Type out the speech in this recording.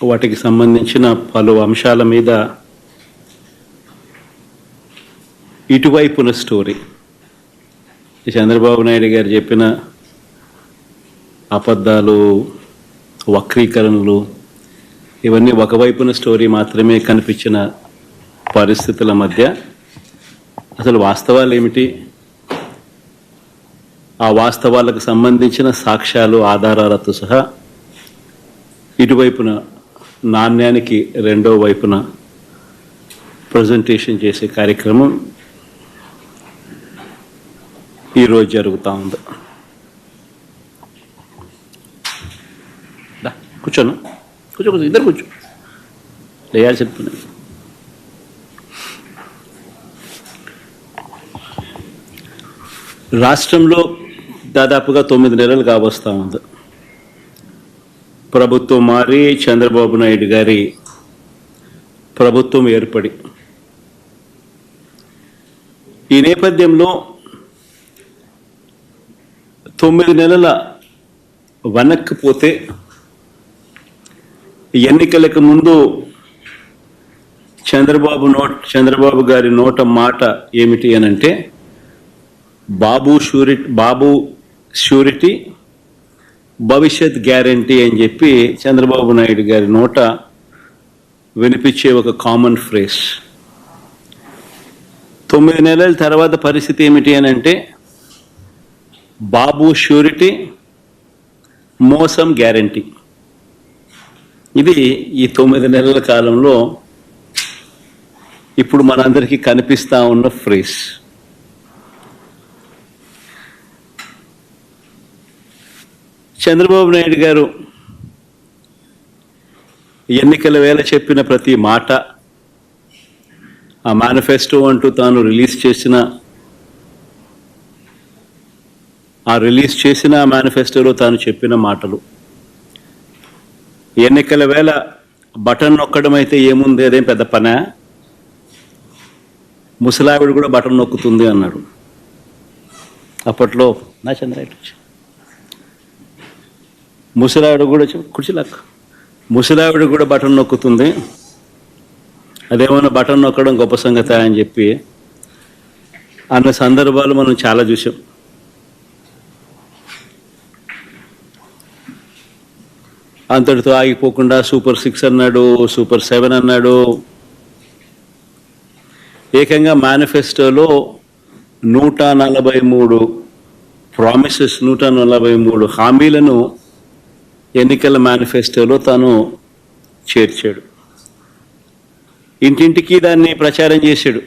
వాటికి సంబంధించిన పలు అంశాల మీద ఇటువైపున స్టోరీ చంద్రబాబు నాయుడు గారు చెప్పిన అబద్ధాలు, వక్రీకరణలు ఇవన్నీ ఒకవైపున స్టోరీ మాత్రమే కనిపించిన పరిస్థితుల మధ్య అసలు వాస్తవాలు ఏమిటి, ఆ వాస్తవాలకు సంబంధించిన సాక్ష్యాలు, ఆధారాలతో సహా ఇటువైపున నాణ్యానికి రెండో వైపున ప్రజెంటేషన్ చేసే కార్యక్రమం ఈరోజు జరుగుతూ ఉంది. కూర్చోను, కూర్చో, ఇద్దరు కూర్చో, లేయాల్సి చెప్తున్నాను. రాష్ట్రంలో దాదాపుగా 9 నెలలు కావస్తూ ఉంది. ప్రభుత్వం మారి చంద్రబాబు నాయుడు గారి ప్రభుత్వం ఏర్పడి ఈ నేపథ్యంలో 9 నెలల వెనక్కిపోతే ఎన్నికలకు ముందు చంద్రబాబు గారి నోట మాట ఏమిటి అనంటే బాబు షూరిటీ భవిష్యత్ గ్యారంటీ అని చెప్పి చంద్రబాబు నాయుడు గారి నోట వినిపించే ఒక కామన్ ఫ్రేజ్. 9 నెలల తర్వాత పరిస్థితి ఏమిటి అని అంటే బాబు షూరిటీ, మోసం గ్యారంటీ. ఇది ఈ 9 నెలల కాలంలో ఇప్పుడు మనందరికీ కనిపిస్తూ ఉన్న ఫ్రేజ్. చంద్రబాబు నాయుడు గారు ఎన్నికల వేళ చెప్పిన ప్రతి మాట, ఆ మేనిఫెస్టో అంటూ తాను రిలీజ్ చేసిన మేనిఫెస్టోలో తాను చెప్పిన మాటలు, ఎన్నికల వేళ బటన్ నొక్కడం అయితే ఏముంది, అదేం పెద్ద పనా, ముసలావిడ కూడా బటన్ నొక్కుతుంది అన్నాడు. అప్పట్లో నా చంద్రాయుడు ముసలావిడ కూడా కుర్చీలాక్ ముసలావిడ కూడా బటన్ నొక్కుతుంది, అదేమన్నా బటన్ నొక్కడం గొప్ప సంగతి అని చెప్పి అన్న సందర్భాలు మనం చాలా చూసాం. అంతటితో ఆగిపోకుండా సూపర్ 6 అన్నాడు, సూపర్ 7 అన్నాడు. ఏకంగా మేనిఫెస్టోలో 143 ప్రామిసెస్, 143 హామీలను ఎన్నికల మేనిఫెస్టోలో తాను చేర్చాడు. ఇంటింటికి దాన్ని ప్రచారం చేశాడు.